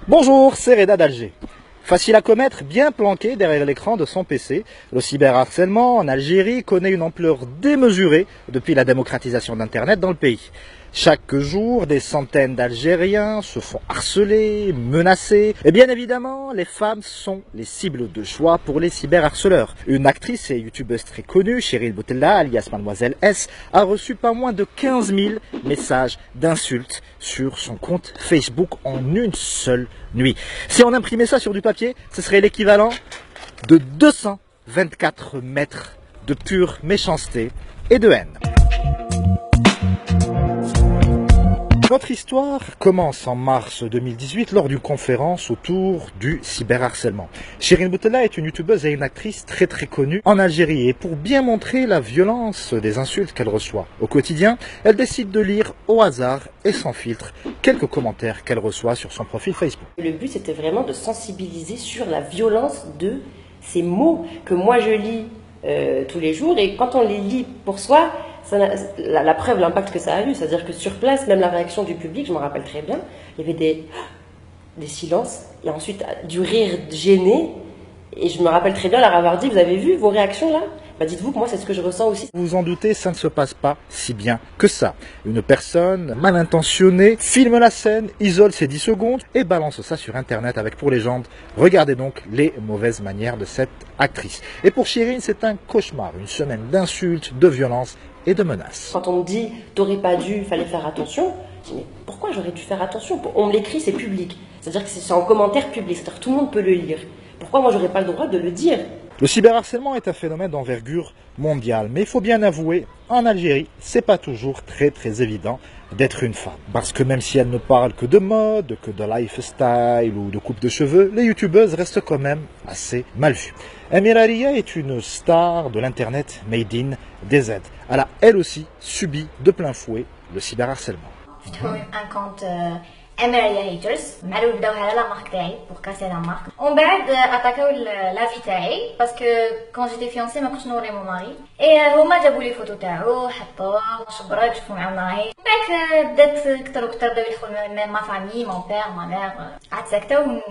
Bonjour, c'est Reda d'Alger. Facile à commettre, bien planqué derrière l'écran de son PC, le cyberharcèlement en Algérie connaît une ampleur démesurée depuis la démocratisation d'Internet dans le pays. Chaque jour, des centaines d'Algériens se font harceler, menacer. Et bien évidemment, les femmes sont les cibles de choix pour les cyberharceleurs. Une actrice et youtubeuse très connue, Cheryl Boutella, alias Mademoiselle S, a reçu pas moins de 15 000 messages d'insultes sur son compte Facebook en une seule nuit. Si on imprimait ça sur du papier, ce serait l'équivalent de 224 mètres de pure méchanceté et de haine. Notre histoire commence en mars 2018 lors d'une conférence autour du cyberharcèlement. Cheryl Boutella est une youtubeuse et une actrice très connue en Algérie et pour bien montrer la violence des insultes qu'elle reçoit au quotidien, elle décide de lire au hasard et sans filtre quelques commentaires qu'elle reçoit sur son profil Facebook. Le but c'était vraiment de sensibiliser sur la violence de ces mots que moi je lis tous les jours et quand on les lit pour soi, la preuve, l'impact que ça a eu, c'est-à-dire que sur place, même la réaction du public, je me rappelle très bien, il y avait des silences et ensuite du rire gêné. Et je me rappelle très bien leur avoir dit, vous avez vu vos réactions là? Bah dites-vous que moi c'est ce que je ressens aussi. Vous vous en doutez, ça ne se passe pas si bien que ça. Une personne mal intentionnée filme la scène, isole ses 10 secondes et balance ça sur internet avec pour légende. Regardez donc les mauvaises manières de cette actrice. Et pour Cheryl, c'est un cauchemar, une semaine d'insultes, de violences et de menaces. Quand on me dit t'aurais pas dû, fallait faire attention, je dis mais pourquoi j'aurais dû faire attention? On me l'écrit, c'est public. C'est-à-dire que c'est en commentaire public, c'est-à-dire que tout le monde peut le lire. Pourquoi moi j'aurais pas le droit de le dire? Le cyberharcèlement est un phénomène d'envergure mondiale, mais il faut bien avouer, en Algérie, c'est pas toujours très évident d'être une femme. Parce que même si elle ne parle que de mode, que de lifestyle ou de coupe de cheveux, les youtubeuses restent quand même assez mal vues. Amira Ria est une star de l'internet made in DZ. Elle a elle aussi subi de plein fouet le cyberharcèlement. Un compte Amaria Haters معلو بداو على لا مارك تاعي pour casser la marque. ومن بعد اتاكاو لا في تاعي باسكو كون جيتي فيونسي ما كنتش نوري مون ماري اي هما جابوا لي فوتو تاعو حطوه شبراك شوفوا مع معاي من بعد بدات كثر وكثر بداو يدخلوا ما فامي مون بير ما مير قعدت ساكته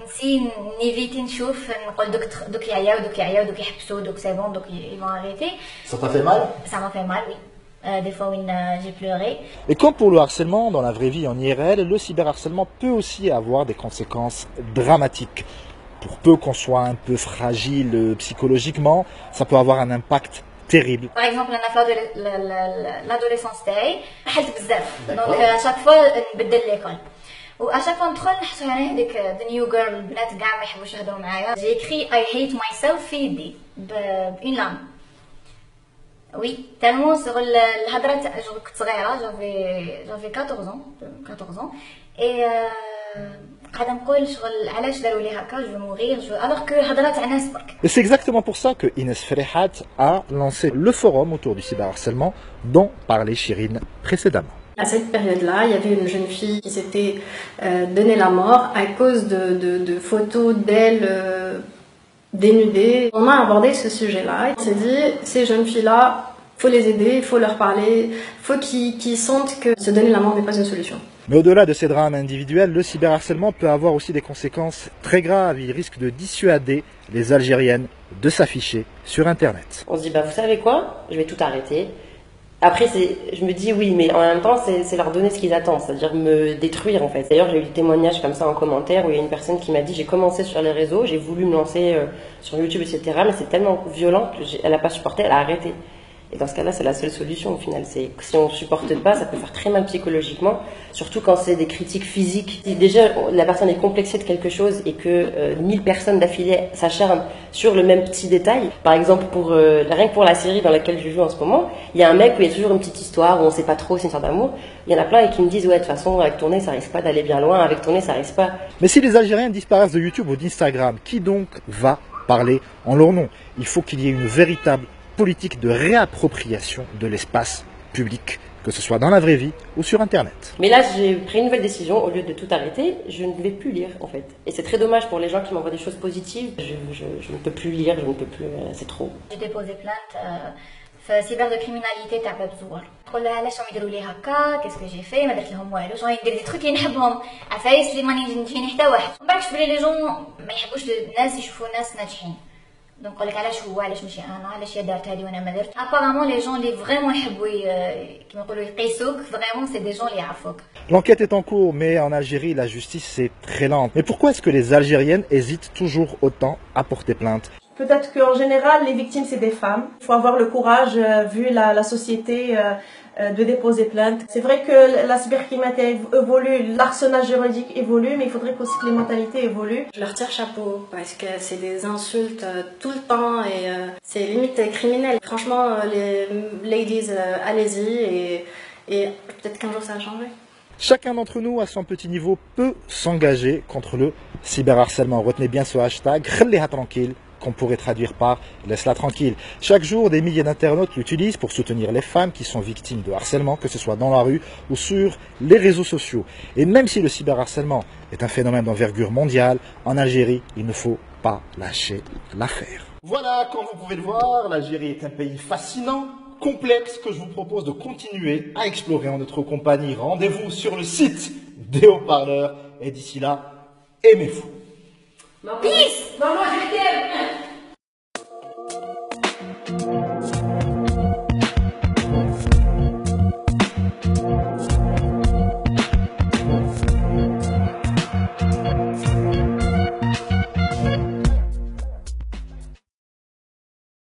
نسي نيفيتي نشوف نقول دوك يعياو دوك يحبسوا دوك سي بون دوك يفون اريتي. Ça t'a fait mal? Ça m'a fait mal, oui. Des fois où j'ai pleuré. Et comme pour le harcèlement dans la vraie vie en IRL, le cyberharcèlement peut aussi avoir des conséquences dramatiques. Pour peu qu'on soit un peu fragile psychologiquement, ça peut avoir un impact terrible. Par exemple, انا في l'adolescence تاعي حلت بزاف. Donc à chaque fois نبدل l'école. واشاك فوا ندخل نحسو يعني هذيك the new girl البنات كاع ما يحبوش يهضروا معايا. J'ai écrit I hate myself في يدي بune lame. Oui, tellement sur الهضره تاع كنت صغيره j'avais 14 ans et قاعده نقول شغل علاش داروا لي هكا je veux mourir alors que هضره تاع ناس برك. Et c'est exactement pour ça que Inès Ferrehat a lancé le forum autour du cyberharcèlement dont parlait Chirine précédemment. À cette période-là, il y avait une jeune fille qui s'était donné la mort à cause de photos d'elle dénudées. On a abordé ce sujet-là. On s'est dit, ces jeunes filles-là, faut les aider, il faut leur parler, faut qu'ils sentent que se donner la mort n'est pas une solution. Mais au-delà de ces drames individuels, le cyberharcèlement peut avoir aussi des conséquences très graves. Il risque de dissuader les Algériennes de s'afficher sur Internet. On se dit, bah vous savez quoi, je vais tout arrêter. Après, je me dis oui, mais en même temps, c'est leur donner ce qu'ils attendent, c'est-à-dire me détruire en fait. D'ailleurs, j'ai eu des témoignages comme ça en commentaire où il y a une personne qui m'a dit j'ai commencé sur les réseaux, j'ai voulu me lancer sur YouTube, etc. Mais c'est tellement violent qu'elle n'a pas supporté, elle a arrêté. Et dans ce cas-là, c'est la seule solution au final. C'est que si on ne supporte pas, ça peut faire très mal psychologiquement, surtout quand c'est des critiques physiques. Si déjà la personne est complexée de quelque chose et que 1000 personnes d'affilée s'acharnent sur le même petit détail, par exemple rien que pour la série dans laquelle je joue en ce moment, il y a un mec où il y a toujours une petite histoire où on ne sait pas trop, c'est une histoire d'amour. Il y en a plein et qui me disent ouais de toute façon avec tourner ça risque pas d'aller bien loin, avec tourner ça risque pas. Mais si les Algériens disparaissent de YouTube ou d'Instagram, qui donc va parler en leur nom? Il faut qu'il y ait une véritable politique de réappropriation de l'espace public, que ce soit dans la vraie vie ou sur Internet. Mais là, j'ai pris une nouvelle décision. Au lieu de tout arrêter, je ne vais plus lire, en fait. Et c'est très dommage pour les gens qui m'envoient des choses positives. Je ne peux plus lire, je ne peux plus... c'est trop. J'ai déposé plainte في سيبر دو كريميناليتي تاع باب زوار تقول لها علاش راهم يديروا لي هكا كاسكو جي في ما درت لهم والو شغل ندير دي تروك اللي نحبهم عفايس اللي ماني نجيني حتى واحد ومن بعد شفت بلي لي جون ما يحبوش الناس يشوفوا ناس ناجحين دونك نقول لك علاش هو علاش ماشي انا علاش هي دارت هذه وانا ما درت ابارامون لي جون اللي فريمون يحبوا كيما يقولوا يقيسوك فريمون سي دي جون اللي يعرفوك. L'enquête est en cours, mais en Algérie, la justice est très lente. Mais pourquoi est-ce que les Algériennes hésitent toujours autant à porter plainte? Peut-être qu'en général, les victimes, c'est des femmes. Il faut avoir le courage, vu la société, de déposer plainte. C'est vrai que la cybercriminalité évolue, l'arsenal juridique évolue, mais il faudrait aussi que les mentalités évoluent. Je leur tire chapeau parce que c'est des insultes tout le temps et c'est limite criminel. Franchement, les ladies, allez-y et peut-être qu'un jour ça va changer. Chacun d'entre nous, à son petit niveau, peut s'engager contre le cyberharcèlement. Retenez bien ce hashtag, خليها tranquille, qu'on pourrait traduire par « laisse-la tranquille ». Chaque jour, des milliers d'internautes l'utilisent pour soutenir les femmes qui sont victimes de harcèlement, que ce soit dans la rue ou sur les réseaux sociaux. Et même si le cyberharcèlement est un phénomène d'envergure mondiale, en Algérie, il ne faut pas lâcher l'affaire. Voilà, comme vous pouvez le voir, l'Algérie est un pays fascinant, complexe, que je vous propose de continuer à explorer en notre compagnie. Rendez-vous sur le site des haut-parleurs et d'ici là, aimez-vous. Peace. Maman, je t'aime.